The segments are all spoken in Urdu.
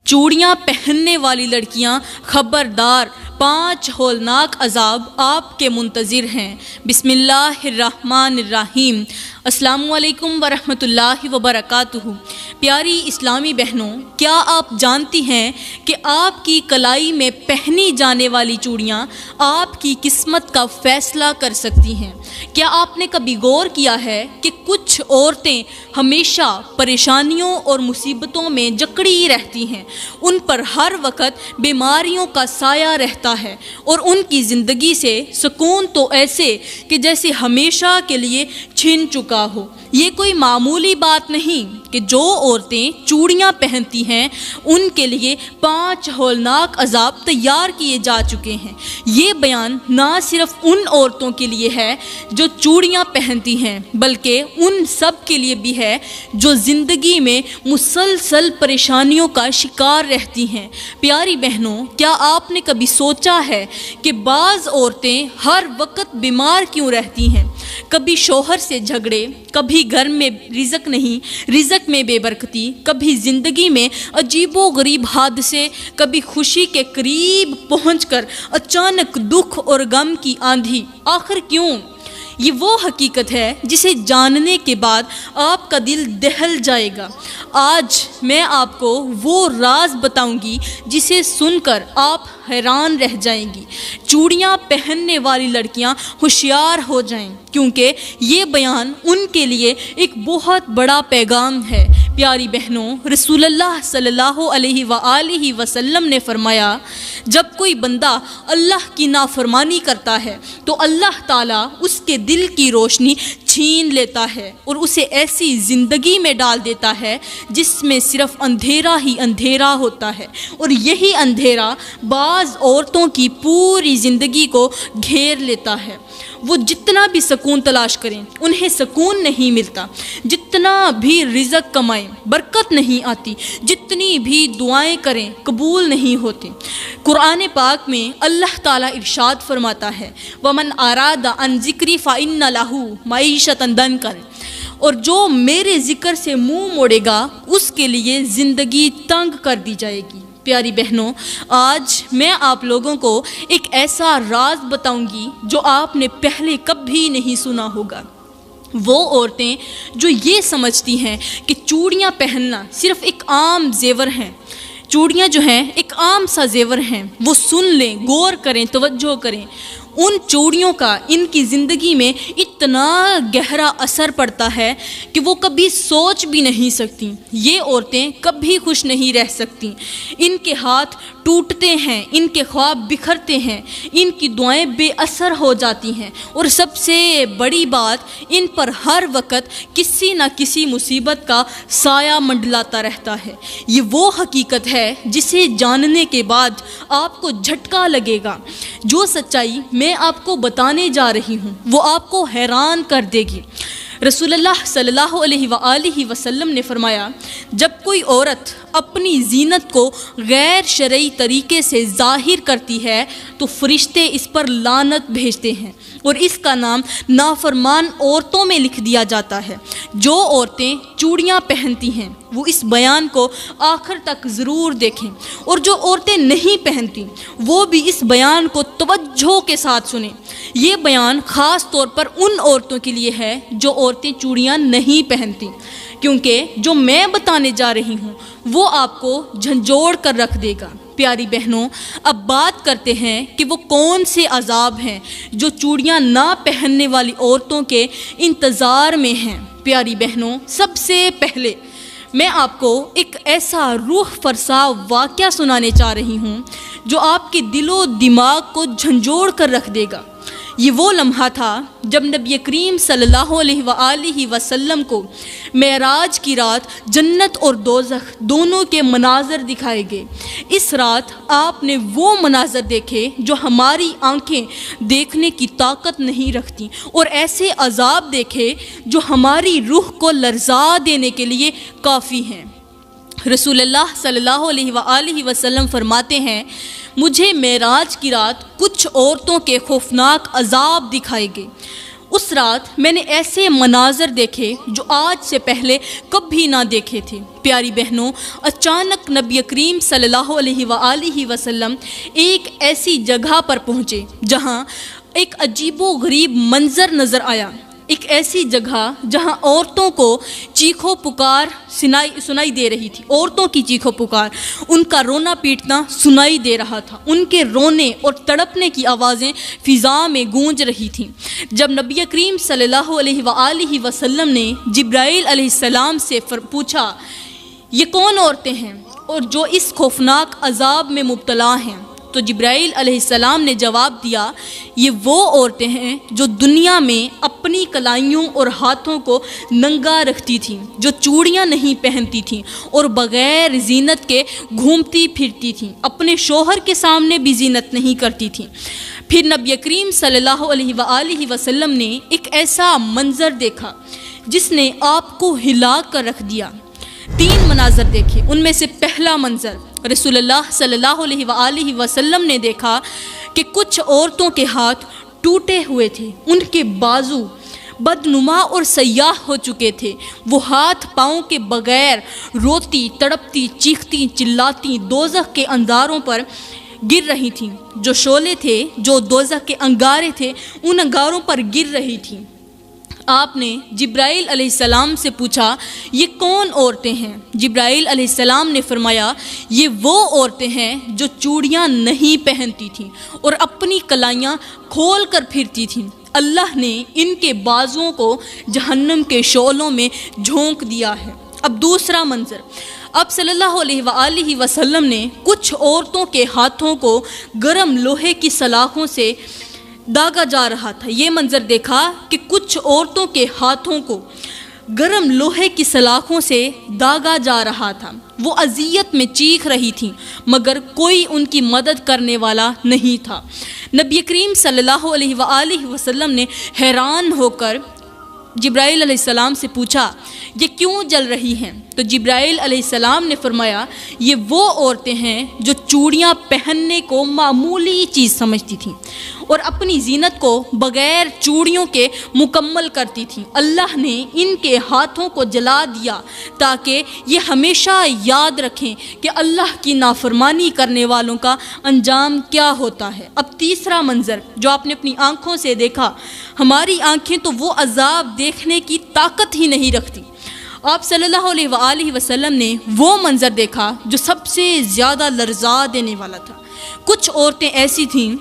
چوڑیاں پہننے والی لڑکیاں خبردار، 5 ہولناک عذاب آپ کے منتظر ہیں۔ بسم اللہ الرحمن الرحیم۔ السلام علیکم ورحمۃ اللہ وبرکاتہ۔ پیاری اسلامی بہنوں، کیا آپ جانتی ہیں کہ آپ کی کلائی میں پہنی جانے والی چوڑیاں آپ کی قسمت کا فیصلہ کر سکتی ہیں؟ کیا آپ نے کبھی غور کیا ہے کہ کچھ عورتیں ہمیشہ پریشانیوں اور مصیبتوں میں جکڑی رہتی ہیں، ان پر ہر وقت بیماریوں کا سایہ رہتا ہے اور ان کی زندگی سے سکون تو ایسے کہ جیسے ہمیشہ کے لیے چھن چکا ہو۔ یہ کوئی معمولی بات نہیں کہ جو عورتیں چوڑیاں پہنتی ہیں ان کے لیے 5 ہولناک عذاب تیار کیے جا چکے ہیں۔ یہ بیان نہ صرف ان عورتوں کے لیے ہے جو چوڑیاں پہنتی ہیں، بلکہ ان سب کے لیے بھی ہے جو زندگی میں مسلسل پریشانیوں کا شکار رہتی ہیں۔ پیاری بہنوں، کیا آپ نے کبھی سوچا ہے کہ بعض عورتیں ہر وقت بیمار کیوں رہتی ہیں؟ کبھی شوہر سے جھگڑے، کبھی گھر میں رزق نہیں، رزق میں بے برکتی، کبھی زندگی میں عجیب و غریب حادثے، کبھی خوشی کے قریب پہنچ کر اچانک دکھ اور غم کی آندھی۔ آخر کیوں؟ یہ وہ حقیقت ہے جسے جاننے کے بعد آپ کا دل دہل جائے گا۔ آج میں آپ کو وہ راز بتاؤں گی جسے سن کر آپ حیران رہ جائیں گی۔ چوڑیاں پہننے والی لڑکیاں ہوشیار ہو جائیں، کیونکہ یہ بیان ان کے لیے ایک بہت بڑا پیغام ہے۔ پیاری بہنوں، رسول اللہ صلی اللہ علیہ وآلہ وسلم نے فرمایا، جب کوئی بندہ اللہ کی نافرمانی کرتا ہے تو اللہ تعالیٰ اس کے دل کی روشنی چھین لیتا ہے اور اسے ایسی زندگی میں ڈال دیتا ہے جس میں صرف اندھیرا ہی اندھیرا ہوتا ہے، اور یہی اندھیرا بعض عورتوں کی پوری زندگی کو گھیر لیتا ہے۔ وہ جتنا بھی سکون تلاش کریں انہیں سکون نہیں ملتا، جتنا بھی رزق کمائیں برکت نہیں آتی، جتنی بھی دعائیں کریں قبول نہیں ہوتی۔ قرآن پاک میں اللہ تعالیٰ ارشاد فرماتا ہے، وَمَنْ أَرَادَ عَنْ ذِكْرِي فَإِنَّ لَهُ مَعِيشَةً ضَنْكًا، اور جو میرے ذکر سے منہ موڑے گا اس کے لیے زندگی تنگ کر دی جائے گی۔ پیاری بہنوں، آج میں آپ لوگوں کو ایک ایسا راز بتاؤں گی جو آپ نے پہلے کبھی نہیں سنا ہوگا۔ وہ عورتیں جو یہ سمجھتی ہیں کہ چوڑیاں پہننا صرف ایک عام زیور ہیں، چوڑیاں جو ہیں ایک عام سا زیور ہیں، وہ سن لیں، غور کریں، توجہ کریں۔ ان چوڑیوں کا ان کی زندگی میں اتنا گہرا اثر پڑتا ہے کہ وہ کبھی سوچ بھی نہیں سکتی۔ یہ عورتیں کبھی خوش نہیں رہ سکتی۔ ان کے ہاتھ ٹوٹتے ہیں، ان کے خواب بکھرتے ہیں، ان کی دعائیں بے اثر ہو جاتی ہیں، اور سب سے بڑی بات، ان پر ہر وقت کسی نہ کسی مصیبت کا سایہ منڈلاتا رہتا ہے۔ یہ وہ حقیقت ہے جسے جاننے کے بعد آپ کو جھٹکا لگے گا۔ جو سچائی میں آپ کو بتانے جا رہی ہوں وہ آپ کو حیران کر دے گی۔ رسول اللہ صلی اللہ علیہ وآلہ وسلم نے فرمایا، جب کوئی عورت اپنی زینت کو غیر شرعی طریقے سے ظاہر کرتی ہے تو فرشتے اس پر لعنت بھیجتے ہیں اور اس کا نام نافرمان عورتوں میں لکھ دیا جاتا ہے۔ جو عورتیں چوڑیاں پہنتی ہیں وہ اس بیان کو آخر تک ضرور دیکھیں، اور جو عورتیں نہیں پہنتی وہ بھی اس بیان کو توجہ کے ساتھ سنیں۔ یہ بیان خاص طور پر ان عورتوں کے لیے ہے جو عورتیں چوڑیاں نہیں پہنتی، کیونکہ جو میں بتانے جا رہی ہوں وہ آپ کو جھنجھوڑ کر رکھ دے گا۔ پیاری بہنوں، اب بات کرتے ہیں کہ وہ کون سے عذاب ہیں جو چوڑیاں نہ پہننے والی عورتوں کے انتظار میں ہیں۔ پیاری بہنوں، سب سے پہلے میں آپ کو ایک ایسا روح فرسا واقعہ سنانے چاہ رہی ہوں جو آپ کے دل و دماغ کو جھنجھوڑ کر رکھ دے گا۔ یہ وہ لمحہ تھا جب نبی کریم صلی اللہ علیہ وآلہ وسلم کو معراج کی رات جنت اور دوزخ دونوں کے مناظر دکھائے گئے۔ اس رات آپ نے وہ مناظر دیکھے جو ہماری آنکھیں دیکھنے کی طاقت نہیں رکھتی، اور ایسے عذاب دیکھے جو ہماری روح کو لرزا دینے کے لیے کافی ہیں۔ رسول اللہ صلی اللہ علیہ وآلہ وسلم فرماتے ہیں، مجھے معراج کی رات کچھ عورتوں کے خوفناک عذاب دکھائے گئے۔ اس رات میں نے ایسے مناظر دیکھے جو آج سے پہلے کبھی نہ دیکھے تھے۔ پیاری بہنوں، اچانک نبی کریم صلی اللہ علیہ وآلہ وسلم ایک ایسی جگہ پر پہنچے جہاں ایک عجیب و غریب منظر نظر آیا۔ ایک ایسی جگہ جہاں عورتوں کو چیخو پکار سنائی دے رہی تھی، عورتوں کی چیخو پکار، ان کا رونا پیٹنا سنائی دے رہا تھا، ان کے رونے اور تڑپنے کی آوازیں فضا میں گونج رہی تھیں۔ جب نبی کریم صلی اللہ علیہ وآلہ وسلم نے جبرائیل علیہ السلام سے پوچھا یہ کون عورتیں ہیں اور جو اس خوفناک عذاب میں مبتلا ہیں، تو جبرائیل علیہ السلام نے جواب دیا یہ وہ عورتیں ہیں جو دنیا میں اپنی کلائیوں اور ہاتھوں کو ننگا رکھتی تھیں، جو چوڑیاں نہیں پہنتی تھیں اور بغیر زینت کے گھومتی پھرتی تھیں، اپنے شوہر کے سامنے بھی زینت نہیں کرتی تھیں۔ پھر نبی کریم صلی اللہ علیہ وآلہ وسلم نے ایک ایسا منظر دیکھا جس نے آپ کو ہلا کر رکھ دیا۔ 3 مناظر دیکھے، ان میں سے پہلا منظر رسول اللہ صلی اللہ علیہ وآلہ وسلم نے دیکھا کہ کچھ عورتوں کے ہاتھ ٹوٹے ہوئے تھے، ان کے بازو بدنما اور سیاہ ہو چکے تھے، وہ ہاتھ پاؤں کے بغیر روتی تڑپتی چیختی چلاتی دوزخ کے انگاروں پر گر رہی تھیں، جو شعلے تھے جو دوزخ کے انگارے تھے ان انگاروں پر گر رہی تھیں۔ آپ نے جبرائیل علیہ السلام سے پوچھا یہ کون عورتیں ہیں؟ جبرائیل علیہ السلام نے فرمایا یہ وہ عورتیں ہیں جو چوڑیاں نہیں پہنتی تھیں اور اپنی کلائیاں کھول کر پھرتی تھیں۔ اللہ نے ان کے بازوؤں کو جہنم کے شعلوں میں جھونک دیا ہے۔ اب دوسرا منظر، اب صلی اللہ علیہ وآلہ وسلم نے کچھ عورتوں کے ہاتھوں کو گرم لوہے کی سلاخوں سے داغا جا رہا تھا۔ یہ منظر دیکھا کہ کچھ عورتوں کے ہاتھوں کو گرم لوہے کی سلاخوں سے داغا جا رہا تھا، وہ اذیت میں چیخ رہی تھیں مگر کوئی ان کی مدد کرنے والا نہیں تھا۔ نبی کریم صلی اللہ علیہ وآلہ وسلم نے حیران ہو کر جبرائیل علیہ السلام سے پوچھا یہ کیوں جل رہی ہیں؟ تو جبرائیل علیہ السلام نے فرمایا یہ وہ عورتیں ہیں جو چوڑیاں پہننے کو معمولی چیز سمجھتی تھیں اور اپنی زینت کو بغیر چوڑیوں کے مکمل کرتی تھیں۔ اللہ نے ان کے ہاتھوں کو جلا دیا تاکہ یہ ہمیشہ یاد رکھیں کہ اللہ کی نافرمانی کرنے والوں کا انجام کیا ہوتا ہے۔ اب تیسرا منظر جو آپ نے اپنی آنکھوں سے دیکھا، ہماری آنکھیں تو وہ عذاب دیکھنے کی طاقت ہی نہیں رکھتی۔ آپ صلی اللہ علیہ وآلہ وسلم نے وہ منظر دیکھا جو سب سے زیادہ لرزا دینے والا تھا۔ کچھ عورتیں ایسی تھیں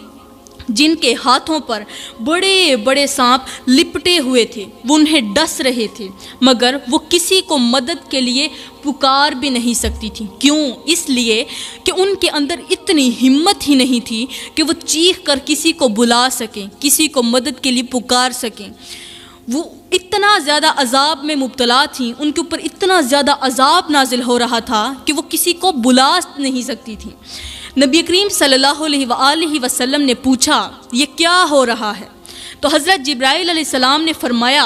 جن کے ہاتھوں پر بڑے بڑے سانپ لپٹے ہوئے تھے، وہ انہیں ڈس رہے تھے مگر وہ کسی کو مدد کے لیے پکار بھی نہیں سکتی تھی۔ کیوں؟ اس لیے کہ ان کے اندر اتنی ہمت ہی نہیں تھی کہ وہ چیخ کر کسی کو بلا سکیں، کسی کو مدد کے لیے پکار سکیں۔ وہ اتنا زیادہ عذاب میں مبتلا تھیں، ان کے اوپر اتنا زیادہ عذاب نازل ہو رہا تھا کہ وہ کسی کو بلا نہیں سکتی تھیں۔ نبی کریم صلی اللہ علیہ وآلہ وسلم نے پوچھا یہ کیا ہو رہا ہے؟ تو حضرت جبرائیل علیہ السلام نے فرمایا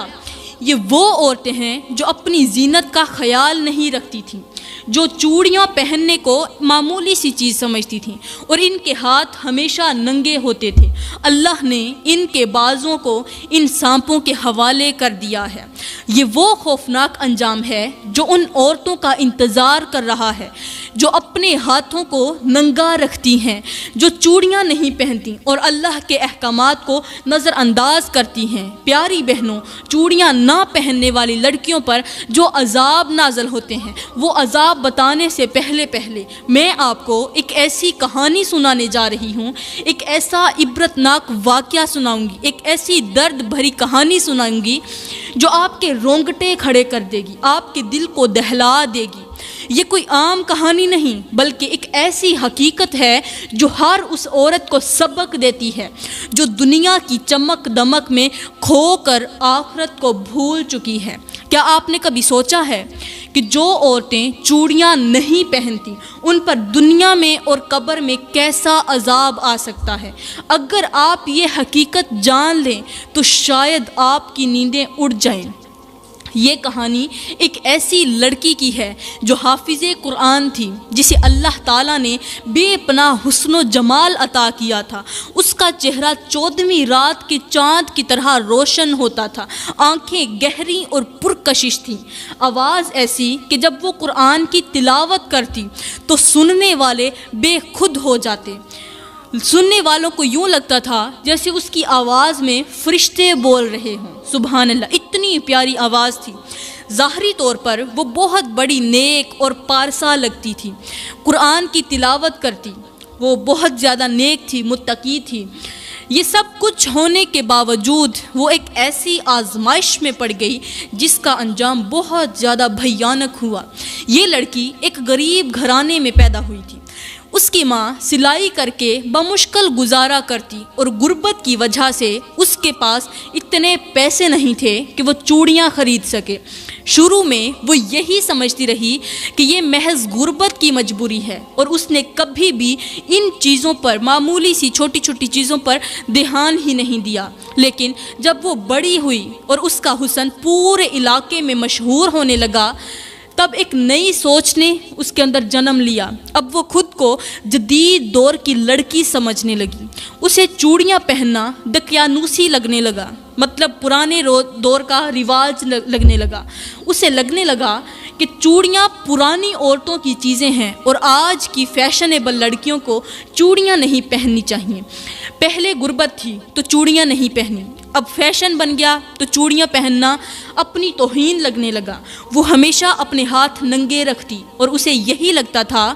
یہ وہ عورتیں ہیں جو اپنی زینت کا خیال نہیں رکھتی تھیں، جو چوڑیاں پہننے کو معمولی سی چیز سمجھتی تھیں اور ان کے ہاتھ ہمیشہ ننگے ہوتے تھے۔ اللہ نے ان کے بازوں کو ان سانپوں کے حوالے کر دیا ہے۔ یہ وہ خوفناک انجام ہے جو ان عورتوں کا انتظار کر رہا ہے جو اپنے ہاتھوں کو ننگا رکھتی ہیں، جو چوڑیاں نہیں پہنتی اور اللہ کے احکامات کو نظر انداز کرتی ہیں۔ پیاری بہنوں، چوڑیاں نہ پہننے والی لڑکیوں پر جو عذاب نازل ہوتے ہیں وہ عذاب بتانے سے پہلے میں آپ کو ایک ایسی کہانی سنانے جا رہی ہوں، ایک ایسا عبرتناک واقعہ سناؤں گی، ایک ایسی درد بھری کہانی سناؤں گی جو آپ کے رونگٹے کھڑے کر دے گی، آپ کے دل کو دہلا دے گی۔ یہ کوئی عام کہانی نہیں بلکہ ایک ایسی حقیقت ہے جو ہر اس عورت کو سبق دیتی ہے جو دنیا کی چمک دمک میں کھو کر آخرت کو بھول چکی ہے۔ کیا آپ نے کبھی سوچا ہے کہ جو عورتیں چوڑیاں نہیں پہنتی ان پر دنیا میں اور قبر میں کیسا عذاب آ سکتا ہے؟ اگر آپ یہ حقیقت جان لیں تو شاید آپ کی نیندیں اڑ جائیں۔ یہ کہانی ایک ایسی لڑکی کی ہے جو حافظ قرآن تھی، جسے اللہ تعالیٰ نے بے پناہ حسن و جمال عطا کیا تھا۔ اس کا چہرہ 14ویں رات کے چاند کی طرح روشن ہوتا تھا، آنکھیں گہری اور پرکشش تھیں، آواز ایسی کہ جب وہ قرآن کی تلاوت کرتی تو سننے والے بے خود ہو جاتے۔ سننے والوں کو یوں لگتا تھا جیسے اس کی آواز میں فرشتے بول رہے ہوں۔ سبحان اللہ، اتنی پیاری آواز تھی۔ ظاہری طور پر وہ بہت بڑی نیک اور پارسا لگتی تھی، قرآن کی تلاوت کرتی، وہ بہت زیادہ نیک تھی، متقی تھی۔ یہ سب کچھ ہونے کے باوجود وہ ایک ایسی آزمائش میں پڑ گئی جس کا انجام بہت زیادہ بھیانک ہوا۔ یہ لڑکی ایک غریب گھرانے میں پیدا ہوئی تھی۔ اس کی ماں سلائی کر کے بمشکل گزارا کرتی اور غربت کی وجہ سے اس کے پاس اتنے پیسے نہیں تھے کہ وہ چوڑیاں خرید سکے۔ شروع میں وہ یہی سمجھتی رہی کہ یہ محض غربت کی مجبوری ہے، اور اس نے کبھی بھی ان چیزوں پر، معمولی سی چھوٹی چھوٹی چیزوں پر دھیان ہی نہیں دیا۔ لیکن جب وہ بڑی ہوئی اور اس کا حسن پورے علاقے میں مشہور ہونے لگا، تب ایک نئی سوچ نے اس کے اندر جنم لیا۔ اب وہ خود کو جدید دور کی لڑکی سمجھنے لگی۔ اسے چوڑیاں پہننا دقیانوسی لگنے لگا، مطلب پرانے دور کا رواج لگنے لگا۔ اسے لگنے لگا کہ چوڑیاں پرانی عورتوں کی چیزیں ہیں اور آج کی فیشنیبل لڑکیوں کو چوڑیاں نہیں پہننی چاہیے۔ پہلے غربت تھی تو چوڑیاں نہیں پہنی، اب فیشن بن گیا تو چوڑیاں پہننا اپنی توہین لگنے لگا۔ وہ ہمیشہ اپنے ہاتھ ننگے رکھتی اور اسے یہی لگتا تھا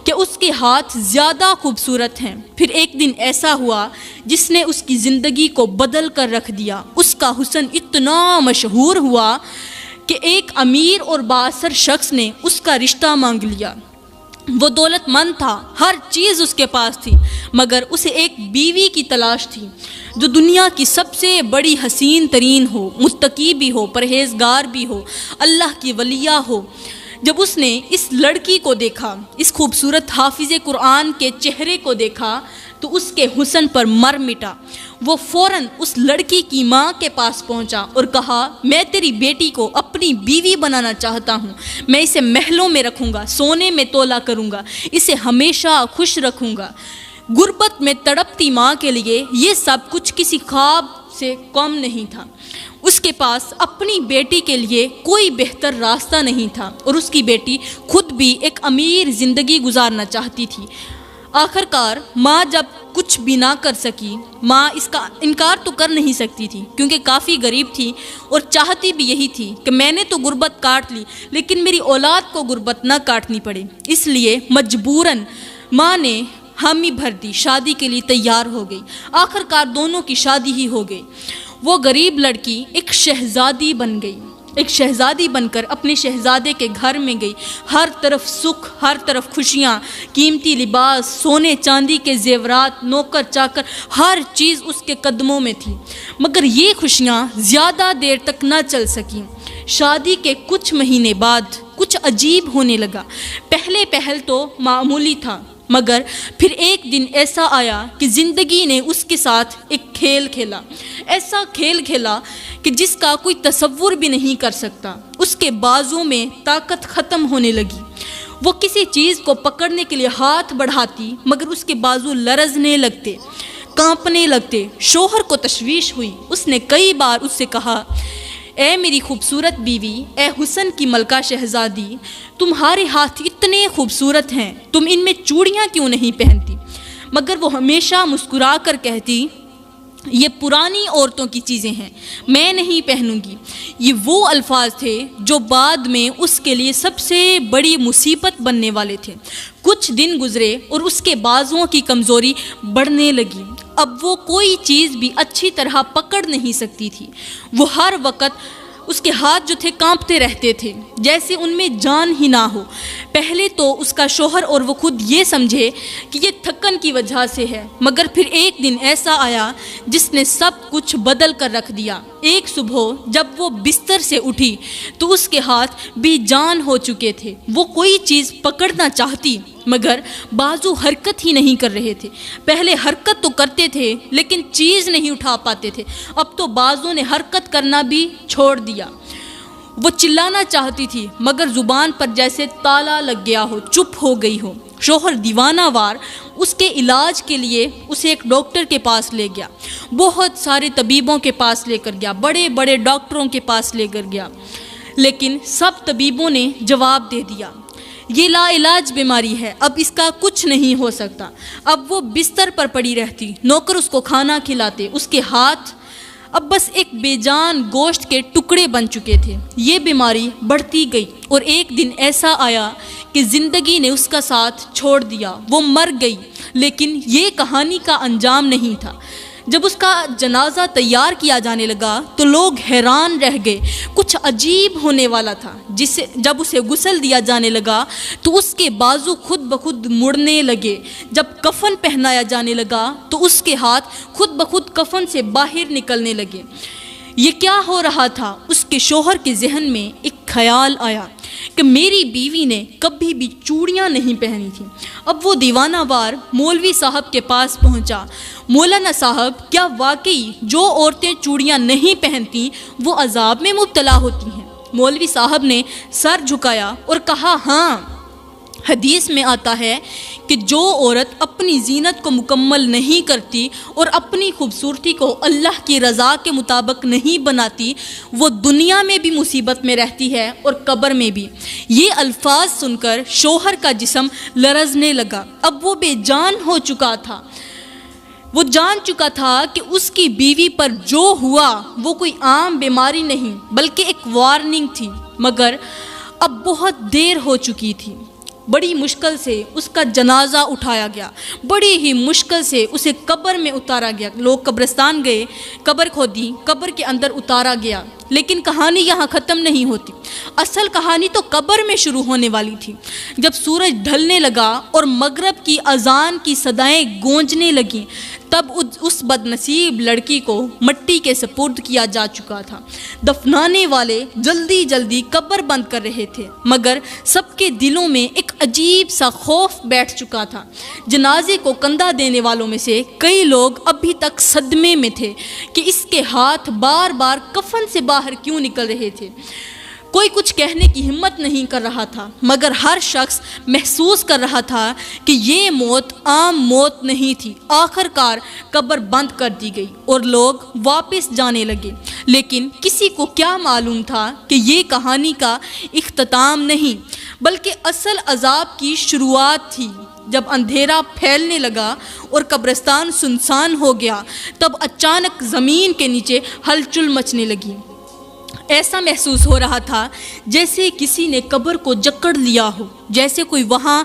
کہ اس کے ہاتھ زیادہ خوبصورت ہیں۔ پھر ایک دن ایسا ہوا جس نے اس کی زندگی کو بدل کر رکھ دیا۔ اس کا حسن اتنا مشہور ہوا کہ ایک امیر اور بااثر شخص نے اس کا رشتہ مانگ لیا۔ وہ دولت مند تھا، ہر چیز اس کے پاس تھی، مگر اسے ایک بیوی کی تلاش تھی جو دنیا کی سب سے بڑی حسین ترین ہو، متقی بھی ہو، پرہیزگار بھی ہو، اللہ کی ولیہ ہو۔ جب اس نے اس لڑکی کو دیکھا، اس خوبصورت حافظ قرآن کے چہرے کو دیکھا، تو اس کے حسن پر مر مٹا۔ وہ فوراً اس لڑکی کی ماں کے پاس پہنچا اور کہا، میں تیری بیٹی کو اپنی بیوی بنانا چاہتا ہوں، میں اسے محلوں میں رکھوں گا، سونے میں تولا کروں گا، اسے ہمیشہ خوش رکھوں گا۔ غربت میں تڑپتی ماں کے لیے یہ سب کچھ کسی خواب سے کم نہیں تھا۔ اس کے پاس اپنی بیٹی کے لیے کوئی بہتر راستہ نہیں تھا، اور اس کی بیٹی خود بھی ایک امیر زندگی گزارنا چاہتی تھی۔ آخر کار ماں جب کچھ بھی نہ کر سکی، ماں اس کا انکار تو کر نہیں سکتی تھی کیونکہ کافی غریب تھی، اور چاہتی بھی یہی تھی کہ میں نے تو غربت کاٹ لی لیکن میری اولاد کو غربت نہ کاٹنی پڑے۔ اس لیے مجبوراً ماں نے حامی بھر دی، شادی کے لیے تیار ہو گئی۔ آخر کار دونوں کی شادی ہی ہو گئی۔ وہ غریب لڑکی ایک شہزادی بن گئی، ایک شہزادی بن کر اپنے شہزادے کے گھر میں گئی۔ ہر طرف سکھ، ہر طرف خوشیاں، قیمتی لباس، سونے چاندی کے زیورات، نوکر چاکر، ہر چیز اس کے قدموں میں تھی۔ مگر یہ خوشیاں زیادہ دیر تک نہ چل سکیں۔ شادی کے کچھ مہینے بعد کچھ عجیب ہونے لگا۔ پہل تو معمولی تھا، مگر پھر ایک دن ایسا آیا کہ زندگی نے اس کے ساتھ ایک کھیل کھیلا، ایسا کھیل کھیلا کہ جس کا کوئی تصور بھی نہیں کر سکتا۔ اس کے بازو میں طاقت ختم ہونے لگی۔ وہ کسی چیز کو پکڑنے کے لیے ہاتھ بڑھاتی مگر اس کے بازو لرزنے لگتے، کانپنے لگتے۔ شوہر کو تشویش ہوئی۔ اس نے کئی بار اس سے کہا، اے میری خوبصورت بیوی، اے حسن کی ملکہ شہزادی، تمہارے ہاتھ اتنے خوبصورت ہیں، تم ان میں چوڑیاں کیوں نہیں پہنتی؟ مگر وہ ہمیشہ مسکرا کر کہتی، یہ پرانی عورتوں کی چیزیں ہیں، میں نہیں پہنوں گی۔ یہ وہ الفاظ تھے جو بعد میں اس کے لیے سب سے بڑی مصیبت بننے والے تھے۔ کچھ دن گزرے اور اس کے بازوؤں کی کمزوری بڑھنے لگی۔ اب وہ کوئی چیز بھی اچھی طرح پکڑ نہیں سکتی تھی۔ وہ ہر وقت اس کے ہاتھ جو تھے کانپتے رہتے تھے جیسے ان میں جان ہی نہ ہو۔ پہلے تو اس کا شوہر اور وہ خود یہ سمجھے کہ یہ تھکن کی وجہ سے ہے، مگر پھر ایک دن ایسا آیا جس نے سب کچھ بدل کر رکھ دیا۔ ایک صبح جب وہ بستر سے اٹھی تو اس کے ہاتھ بے جان ہو چکے تھے۔ وہ کوئی چیز پکڑنا چاہتی مگر بازو حرکت ہی نہیں کر رہے تھے۔ پہلے حرکت تو کرتے تھے لیکن چیز نہیں اٹھا پاتے تھے، اب تو بازو نے حرکت کرنا بھی چھوڑ دیا۔ وہ چلانا چاہتی تھی مگر زبان پر جیسے تالا لگ گیا ہو، چپ ہو گئی ہو۔ شوہر دیوانہ وار اس کے علاج کے لیے اسے ایک ڈاکٹر کے پاس لے گیا، بہت سارے طبیبوں کے پاس لے کر گیا، بڑے بڑے ڈاکٹروں کے پاس لے کر گیا، لیکن سب طبیبوں نے جواب دے دیا یہ لا علاج بیماری ہے، اب اس کا کچھ نہیں ہو سکتا۔ اب وہ بستر پر پڑی رہتی، نوکر اس کو کھانا کھلاتے، اس کے ہاتھ اب بس ایک بے جان گوشت کے ٹکڑے بن چکے تھے۔ یہ بیماری بڑھتی گئی اور ایک دن ایسا آیا کہ زندگی نے اس کا ساتھ چھوڑ دیا، وہ مر گئی۔ لیکن یہ کہانی کا انجام نہیں تھا۔ جب اس کا جنازہ تیار کیا جانے لگا تو لوگ حیران رہ گئے، کچھ عجیب ہونے والا تھا۔ جب اسے غسل دیا جانے لگا تو اس کے بازو خود بخود مڑنے لگے، جب کفن پہنایا جانے لگا تو اس کے ہاتھ خود بخود کفن سے باہر نکلنے لگے۔ یہ کیا ہو رہا تھا؟ اس کے شوہر کے ذہن میں ایک خیال آیا کہ میری بیوی نے کبھی بھی چوڑیاں نہیں پہنی تھیں۔ اب وہ دیوانہ وار مولوی صاحب کے پاس پہنچا۔ مولانا صاحب، کیا واقعی جو عورتیں چوڑیاں نہیں پہنتی وہ عذاب میں مبتلا ہوتی ہیں؟ مولوی صاحب نے سر جھکایا اور کہا ہاں، حدیث میں آتا ہے کہ جو عورت اپنی زینت کو مکمل نہیں کرتی اور اپنی خوبصورتی کو اللہ کی رضا کے مطابق نہیں بناتی، وہ دنیا میں بھی مصیبت میں رہتی ہے اور قبر میں بھی۔ یہ الفاظ سن کر شوہر کا جسم لرزنے لگا۔ اب وہ بے جان ہو چکا تھا۔ وہ جان چکا تھا کہ اس کی بیوی پر جو ہوا وہ کوئی عام بیماری نہیں بلکہ ایک وارننگ تھی، مگر اب بہت دیر ہو چکی تھی۔ بڑی مشکل سے اس کا جنازہ اٹھایا گیا، بڑی ہی مشکل سے اسے قبر میں اتارا گیا۔ لوگ قبرستان گئے، قبر کھودی، قبر کے اندر اتارا گیا۔ لیکن کہانی یہاں ختم نہیں ہوتی، اصل کہانی تو قبر میں شروع ہونے والی تھی۔ جب سورج ڈھلنے لگا اور مغرب کی اذان کی صدائیں گونجنے لگیں، تب اس بد نصیب لڑکی کو مٹی کے سپرد کیا جا چکا تھا۔ دفنانے والے جلدی جلدی قبر بند کر رہے تھے، مگر سب کے دلوں میں ایک عجیب سا خوف بیٹھ چکا تھا۔ جنازے کو کندھا دینے والوں میں سے کئی لوگ ابھی تک صدمے میں تھے کہ اس کے ہاتھ بار بار کفن سے باہر کیوں نکل رہے تھے۔ کوئی کچھ کہنے کی ہمت نہیں کر رہا تھا، مگر ہر شخص محسوس کر رہا تھا کہ یہ موت عام موت نہیں تھی۔ آخر کار قبر بند کر دی گئی اور لوگ واپس جانے لگے، لیکن کسی کو کیا معلوم تھا کہ یہ کہانی کا اختتام نہیں بلکہ اصل عذاب کی شروعات تھی۔ جب اندھیرا پھیلنے لگا اور قبرستان سنسان ہو گیا، تب اچانک زمین کے نیچے ہلچل مچنے لگی۔ ایسا محسوس ہو رہا تھا جیسے کسی نے قبر کو جکڑ لیا ہو، جیسے کوئی وہاں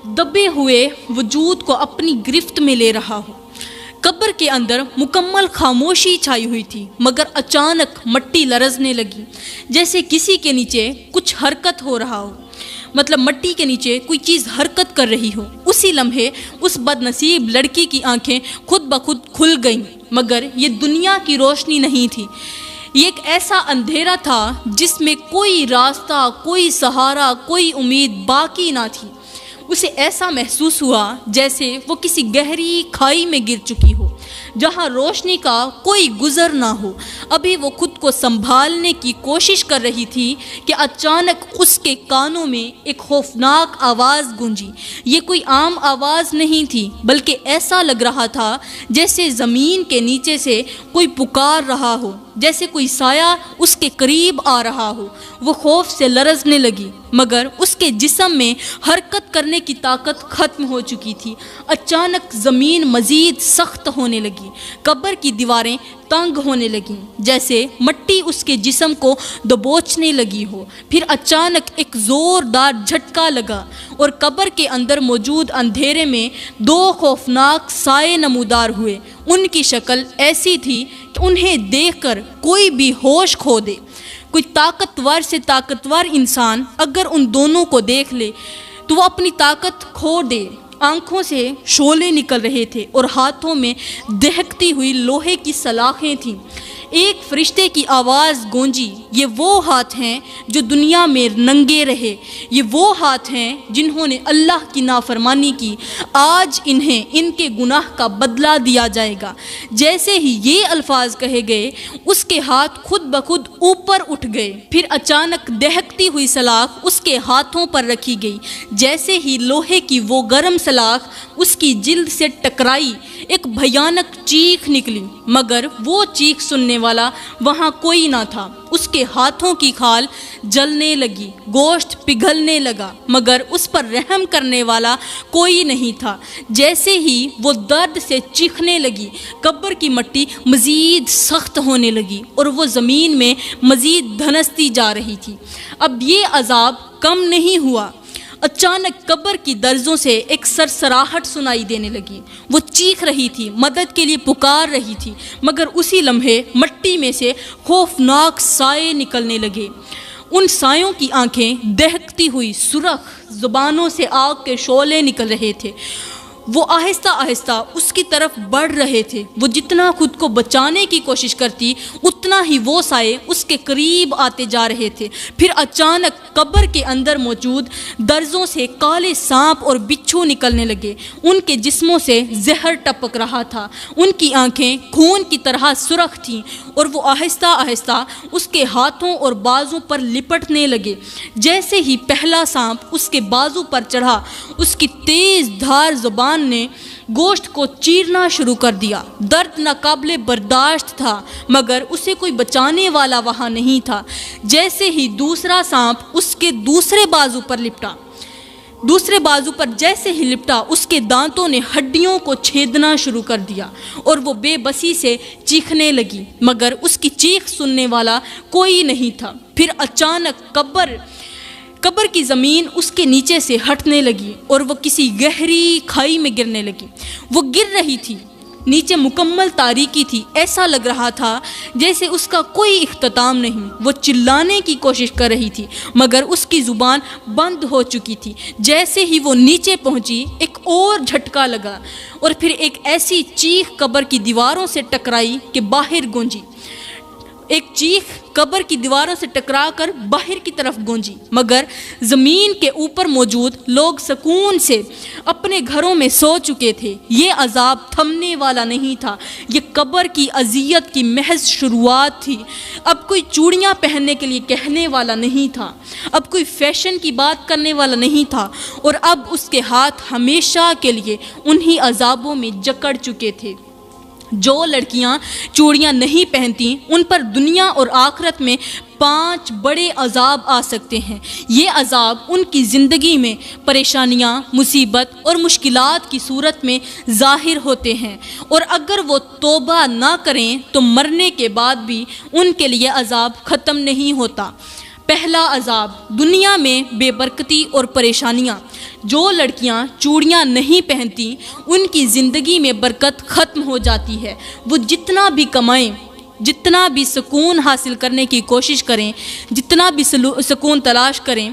دبے ہوئے وجود کو اپنی گرفت میں لے رہا ہو۔ قبر کے اندر مکمل خاموشی چھائی ہوئی تھی، مگر اچانک مٹی لرزنے لگی، جیسے کسی کے نیچے کچھ حرکت ہو رہا ہو، مطلب مٹی کے نیچے کوئی چیز حرکت کر رہی ہو۔ اسی لمحے اس بد نصیب لڑکی کی آنکھیں خود بخود کھل گئیں، مگر یہ دنیا کی روشنی نہیں تھی، یہ ایک ایسا اندھیرا تھا جس میں کوئی راستہ، کوئی سہارا، کوئی امید باقی نہ تھی۔ اسے ایسا محسوس ہوا جیسے وہ کسی گہری کھائی میں گر چکی ہو جہاں روشنی کا کوئی گزر نہ ہو۔ ابھی وہ خود کو سنبھالنے کی کوشش کر رہی تھی کہ اچانک اس کے کانوں میں ایک خوفناک آواز گونجی۔ یہ کوئی عام آواز نہیں تھی بلکہ ایسا لگ رہا تھا جیسے زمین کے نیچے سے کوئی پکار رہا ہو، جیسے کوئی سایہ اس کے قریب آ رہا ہو۔ وہ خوف سے لرزنے لگی، مگر اس کے جسم میں حرکت کرنے کی طاقت ختم ہو چکی تھی۔ اچانک زمین مزید سخت ہونے لگی، قبر کی دیواریں تنگ ہونے لگیں، جیسے مٹی اس کے جسم کو دبوچنے لگی ہو۔ پھر اچانک ایک زوردار جھٹکا لگا اور قبر کے اندر موجود اندھیرے میں دو خوفناک سائے نمودار ہوئے۔ ان کی شکل ایسی تھی کہ انہیں دیکھ کر کوئی بھی ہوش کھو دے۔ کوئی طاقتور سے طاقتور انسان اگر ان دونوں کو دیکھ لے تو وہ اپنی طاقت کھو دے۔ آنکھوں سے شعلے نکل رہے تھے اور ہاتھوں میں دہکتی ہوئی لوہے کی سلاخیں تھیں۔ ایک فرشتے کی آواز گونجی، یہ وہ ہاتھ ہیں جو دنیا میں ننگے رہے، یہ وہ ہاتھ ہیں جنہوں نے اللہ کی نافرمانی کی، آج انہیں ان کے گناہ کا بدلہ دیا جائے گا۔ جیسے ہی یہ الفاظ کہے گئے اس کے ہاتھ خود بخود اوپر اٹھ گئے، پھر اچانک دہکتی ہوئی سلاخ اس کے ہاتھوں پر رکھی گئی۔ جیسے ہی لوہے کی وہ گرم سلاخ اس کی جلد سے ٹکرائی، ایک بھیانک چیخ نکلی، مگر وہ چیخ سننے والا وہاں کوئی نہ تھا۔ اس کے ہاتھوں کی کھال جلنے لگی، گوشت پگھلنے لگا، مگر اس پر رحم کرنے والا کوئی نہیں تھا۔ جیسے ہی وہ درد سے چیخنے لگی، قبر کی مٹی مزید سخت ہونے لگی اور وہ زمین میں مزید دھنستی جا رہی تھی۔ اب یہ عذاب کم نہیں ہوا، اچانک قبر کی درزوں سے ایک سرسراہٹ سنائی دینے لگی۔ وہ چیخ رہی تھی، مدد کے لیے پکار رہی تھی، مگر اسی لمحے مٹی میں سے خوفناک سائے نکلنے لگے۔ ان سایوں کی آنکھیں دہکتی ہوئی سرخ، زبانوں سے آگ کے شعلے نکل رہے تھے۔ وہ آہستہ آہستہ اس کی طرف بڑھ رہے تھے۔ وہ جتنا خود کو بچانے کی کوشش کرتی اتنا ہی وہ سائے اس کے قریب آتے جا رہے تھے۔ پھر اچانک قبر کے اندر موجود درزوں سے کالے سانپ اور بچھو نکلنے لگے۔ ان کے جسموں سے زہر ٹپک رہا تھا، ان کی آنکھیں خون کی طرح سرخ تھیں اور وہ آہستہ آہستہ اس کے ہاتھوں اور بازوں پر لپٹنے لگے۔ جیسے ہی پہلا سانپ اس کے بازو پر چڑھا، اس کی تیز دھار زبان نے گوشت کو چیرنا شروع کر دیا۔ درد ناقابل برداشت تھا، مگر اسے کوئی بچانے والا وہاں نہیں تھا۔ جیسے ہی دوسرا سانپ اس کے دوسرے بازو پر جیسے ہی لپٹا، اس کے دانتوں نے ہڈیوں کو چھیدنا شروع کر دیا اور وہ بے بسی سے چیخنے لگی، مگر اس کی چیخ سننے والا کوئی نہیں تھا۔ پھر اچانک قبر کی زمین اس کے نیچے سے ہٹنے لگی اور وہ کسی گہری کھائی میں گرنے لگی۔ وہ گر رہی تھی، نیچے مکمل تاریکی تھی، ایسا لگ رہا تھا جیسے اس کا کوئی اختتام نہیں۔ وہ چلانے کی کوشش کر رہی تھی، مگر اس کی زبان بند ہو چکی تھی۔ جیسے ہی وہ نیچے پہنچی، ایک اور جھٹکا لگا اور پھر ایک ایسی چیخ قبر کی دیواروں سے ٹکرائی کہ باہر گونجی۔ ایک چیخ قبر کی دیواروں سے ٹکرا کر باہر کی طرف گونجی، مگر زمین کے اوپر موجود لوگ سکون سے اپنے گھروں میں سو چکے تھے۔ یہ عذاب تھمنے والا نہیں تھا، یہ قبر کی اذیت کی محض شروعات تھی۔ اب کوئی چوڑیاں پہننے کے لیے کہنے والا نہیں تھا، اب کوئی فیشن کی بات کرنے والا نہیں تھا، اور اب اس کے ہاتھ ہمیشہ کے لیے انہی عذابوں میں جکڑ چکے تھے۔ جو لڑکیاں چوڑیاں نہیں پہنتی ان پر دنیا اور آخرت میں 5 بڑے عذاب آ سکتے ہیں۔ یہ عذاب ان کی زندگی میں پریشانیاں، مصیبت اور مشکلات کی صورت میں ظاہر ہوتے ہیں، اور اگر وہ توبہ نہ کریں تو مرنے کے بعد بھی ان کے لیے عذاب ختم نہیں ہوتا۔ پہلا عذاب، دنیا میں بے برکتی اور پریشانیاں۔ جو لڑکیاں چوڑیاں نہیں پہنتی ان کی زندگی میں برکت ختم ہو جاتی ہے۔ وہ جتنا بھی کمائیں، جتنا بھی سکون حاصل کرنے کی کوشش کریں، جتنا بھی سکون تلاش کریں،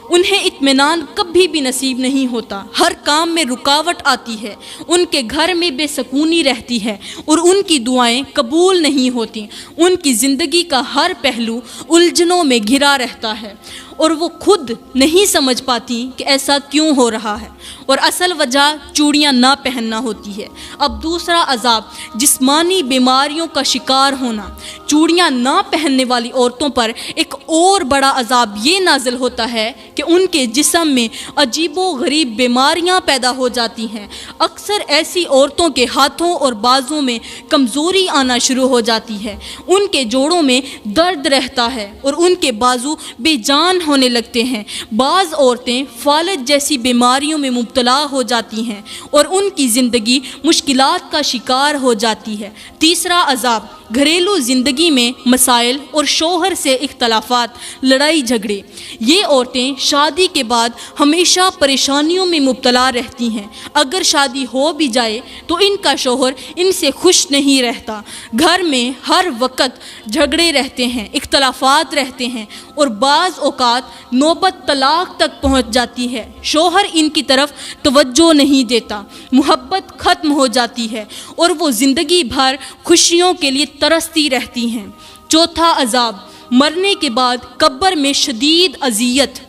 انہیں اطمینان کبھی بھی نصیب نہیں ہوتا۔ ہر کام میں رکاوٹ آتی ہے، ان کے گھر میں بے سکونی رہتی ہے اور ان کی دعائیں قبول نہیں ہوتی۔ ان کی زندگی کا ہر پہلو الجھنوں میں گھرا رہتا ہے اور وہ خود نہیں سمجھ پاتی کہ ایسا کیوں ہو رہا ہے، اور اصل وجہ چوڑیاں نہ پہننا ہوتی ہے۔ اب دوسرا عذاب، جسمانی بیماریوں کا شکار ہونا۔ چوڑیاں نہ پہننے والی عورتوں پر ایک اور بڑا عذاب یہ نازل ہوتا ہے کہ ان کے جسم میں عجیب و غریب بیماریاں پیدا ہو جاتی ہیں۔ اکثر ایسی عورتوں کے ہاتھوں اور بازوں میں کمزوری آنا شروع ہو جاتی ہے، ان کے جوڑوں میں درد رہتا ہے اور ان کے بازو بے جان ہونے لگتے ہیں۔ بعض عورتیں فالج جیسی بیماریوں میں مبتلا ہو جاتی ہیں اور ان کی زندگی مشکلات کا شکار ہو جاتی ہے۔ تیسرا عذاب، گھریلو زندگی میں مسائل اور شوہر سے اختلافات، لڑائی جھگڑے۔ یہ عورتیں شادی کے بعد ہمیشہ پریشانیوں میں مبتلا رہتی ہیں۔ اگر شادی ہو بھی جائے تو ان کا شوہر ان سے خوش نہیں رہتا۔ گھر میں ہر وقت جھگڑے رہتے ہیں، اختلافات رہتے ہیں اور بعض اوقات نوبت طلاق تک پہنچ جاتی ہے۔ شوہر ان کی طرف توجہ نہیں دیتا، محبت ختم ہو جاتی ہے اور وہ زندگی بھر خوشیوں کے لیے ترستی رہتی ہیں۔ چوتھا عذاب، مرنے کے بعد قبر میں شدید اذیت۔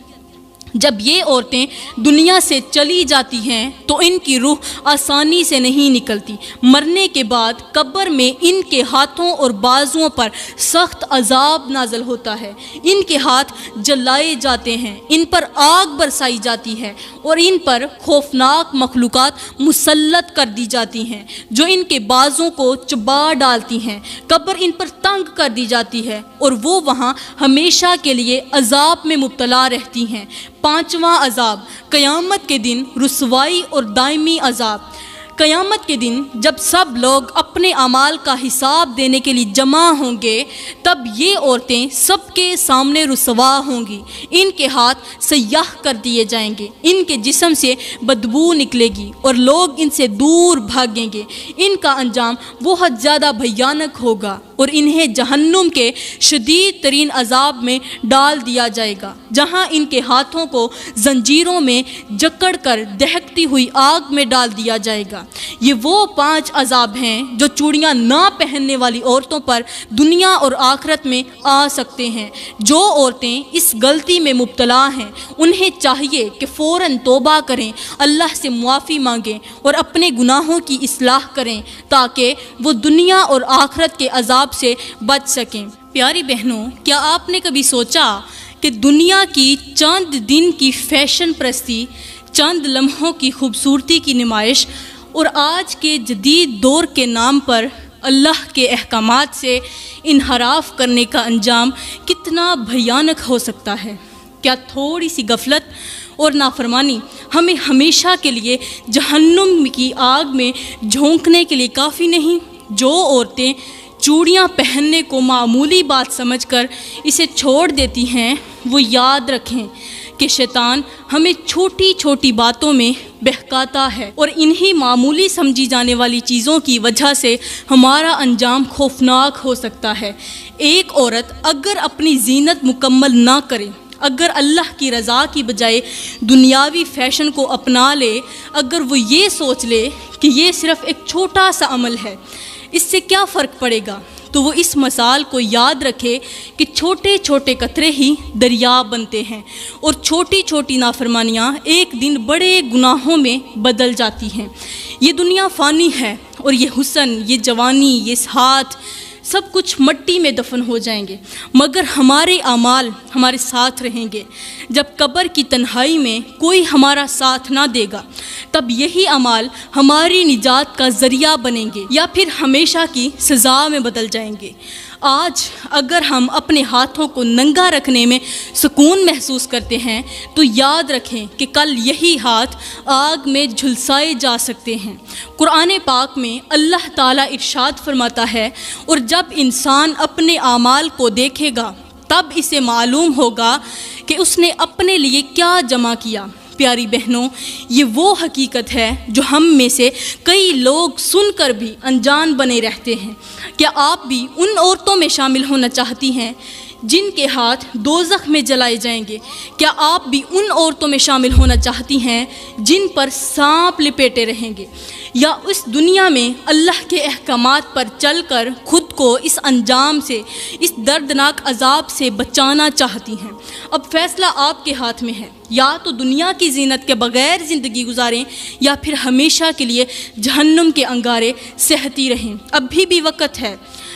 جب یہ عورتیں دنیا سے چلی جاتی ہیں تو ان کی روح آسانی سے نہیں نکلتی۔ مرنے کے بعد قبر میں ان کے ہاتھوں اور بازوؤں پر سخت عذاب نازل ہوتا ہے۔ ان کے ہاتھ جلائے جاتے ہیں، ان پر آگ برسائی جاتی ہے اور ان پر خوفناک مخلوقات مسلط کر دی جاتی ہیں جو ان کے بازوں کو چبا ڈالتی ہیں۔ قبر ان پر تنگ کر دی جاتی ہے اور وہ وہاں ہمیشہ کے لیے عذاب میں مبتلا رہتی ہیں۔ پانچواں عذاب، قیامت کے دن رسوائی اور دائمی عذاب۔ قیامت کے دن جب سب لوگ اپنے اعمال کا حساب دینے کے لیے جمع ہوں گے، تب یہ عورتیں سب کے سامنے رسوا ہوں گی۔ ان کے ہاتھ سیاہ کر دیے جائیں گے، ان کے جسم سے بدبو نکلے گی اور لوگ ان سے دور بھاگیں گے۔ ان کا انجام بہت زیادہ بھیانک ہوگا اور انہیں جہنم کے شدید ترین عذاب میں ڈال دیا جائے گا، جہاں ان کے ہاتھوں کو زنجیروں میں جکڑ کر دہکتی ہوئی آگ میں ڈال دیا جائے گا۔ یہ وہ 5 عذاب ہیں جو چوڑیاں نہ پہننے والی عورتوں پر دنیا اور آخرت میں آ سکتے ہیں۔ جو عورتیں اس غلطی میں مبتلا ہیں انہیں چاہیے کہ فوراً توبہ کریں، اللہ سے معافی مانگیں اور اپنے گناہوں کی اصلاح کریں تاکہ وہ دنیا اور آخرت کے عذاب سے بچ سکیں۔ پیاری بہنوں، کیا آپ نے کبھی سوچا کہ دنیا کی چند دن کی فیشن پرستی، چند لمحوں کی خوبصورتی کی نمائش اور آج کے جدید دور کے نام پر اللہ کے احکامات سے انحراف کرنے کا انجام کتنا بھیانک ہو سکتا ہے؟ کیا تھوڑی سی غفلت اور نافرمانی ہمیں ہمیشہ کے لیے جہنم کی آگ میں جھونکنے کے لیے کافی نہیں؟ جو عورتیں چوڑیاں پہننے کو معمولی بات سمجھ کر اسے چھوڑ دیتی ہیں، وہ یاد رکھیں کہ شیطان ہمیں چھوٹی چھوٹی باتوں میں بہکاتا ہے اور انہی معمولی سمجھی جانے والی چیزوں کی وجہ سے ہمارا انجام خوفناک ہو سکتا ہے۔ ایک عورت اگر اپنی زینت مکمل نہ کرے، اگر اللہ کی رضا کی بجائے دنیاوی فیشن کو اپنا لے، اگر وہ یہ سوچ لے کہ یہ صرف ایک چھوٹا سا عمل ہے، اس سے کیا فرق پڑے گا، تو وہ اس مثال کو یاد رکھے کہ چھوٹے چھوٹے قطرے ہی دریا بنتے ہیں اور چھوٹی چھوٹی نافرمانیاں ایک دن بڑے گناہوں میں بدل جاتی ہیں۔ یہ دنیا فانی ہے اور یہ حسن، یہ جوانی، یہ ہاتھ، سب کچھ مٹی میں دفن ہو جائیں گے، مگر ہمارے اعمال ہمارے ساتھ رہیں گے۔ جب قبر کی تنہائی میں کوئی ہمارا ساتھ نہ دے گا، تب یہی اعمال ہماری نجات کا ذریعہ بنیں گے یا پھر ہمیشہ کی سزا میں بدل جائیں گے۔ آج اگر ہم اپنے ہاتھوں کو ننگا رکھنے میں سکون محسوس کرتے ہیں تو یاد رکھیں کہ کل یہی ہاتھ آگ میں جھلسائے جا سکتے ہیں۔ قرآن پاک میں اللہ تعالیٰ ارشاد فرماتا ہے، اور جب انسان اپنے اعمال کو دیکھے گا تب اسے معلوم ہوگا کہ اس نے اپنے لیے کیا جمع کیا۔ پیاری بہنوں، یہ وہ حقیقت ہے جو ہم میں سے کئی لوگ سن کر بھی انجان بنے رہتے ہیں۔ کیا آپ بھی ان عورتوں میں شامل ہونا چاہتی ہیں جن کے ہاتھ دوزخ میں جلائے جائیں گے؟ کیا آپ بھی ان عورتوں میں شامل ہونا چاہتی ہیں جن پر سانپ لپیٹے رہیں گے، یا اس دنیا میں اللہ کے احکامات پر چل کر خود کو اس انجام سے، اس دردناک عذاب سے بچانا چاہتی ہیں؟ اب فیصلہ آپ کے ہاتھ میں ہے، یا تو دنیا کی زینت کے بغیر زندگی گزاریں یا پھر ہمیشہ کے لیے جہنم کے انگارے سہتی رہیں۔ اب بھی وقت ہے،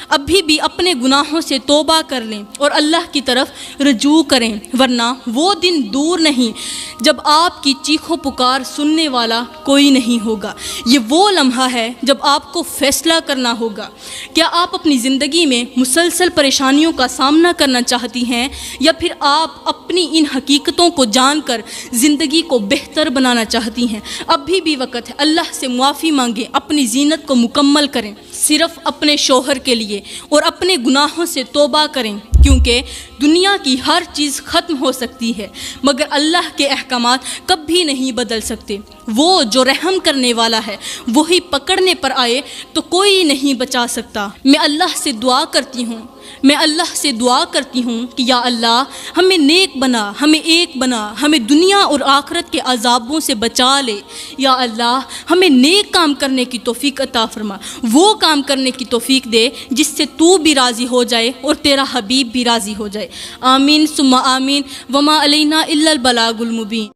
ابھی بھی اپنے گناہوں سے توبہ کر لیں اور اللہ کی طرف رجوع کریں، ورنہ وہ دن دور نہیں جب آپ کی چیخو پکار سننے والا کوئی نہیں ہوگا۔ یہ وہ لمحہ ہے جب آپ کو فیصلہ کرنا ہوگا۔ کیا آپ اپنی زندگی میں مسلسل پریشانیوں کا سامنا کرنا چاہتی ہیں، یا پھر آپ اپنی ان حقیقتوں کو جان کر زندگی کو بہتر بنانا چاہتی ہیں؟ اب بھی وقت ہے، اللہ سے معافی مانگیں، اپنی زینت کو مکمل کریں، صرف اپنے شوہر کے لیے، اور اپنے گناہوں سے توبہ کریں، کیونکہ دنیا کی ہر چیز ختم ہو سکتی ہے مگر اللہ کے احکامات کبھی نہیں بدل سکتے۔ وہ جو رحم کرنے والا ہے وہی پکڑنے پر آئے تو کوئی نہیں بچا سکتا۔ میں اللہ سے دعا کرتی ہوں میں اللہ سے دعا کرتی ہوں کہ یا اللہ ہمیں نیک بنا، ہمیں ایک بنا، ہمیں دنیا اور آخرت کے عذابوں سے بچا لے۔ یا اللہ ہمیں نیک کام کرنے کی توفیق عطا فرما، وہ کام کرنے کی توفیق دے جس سے تو بھی راضی ہو جائے اور تیرا حبیب بھی راضی ہو جائے۔ آمین ثم آمین۔ وما علینا الا البلاغ المبین۔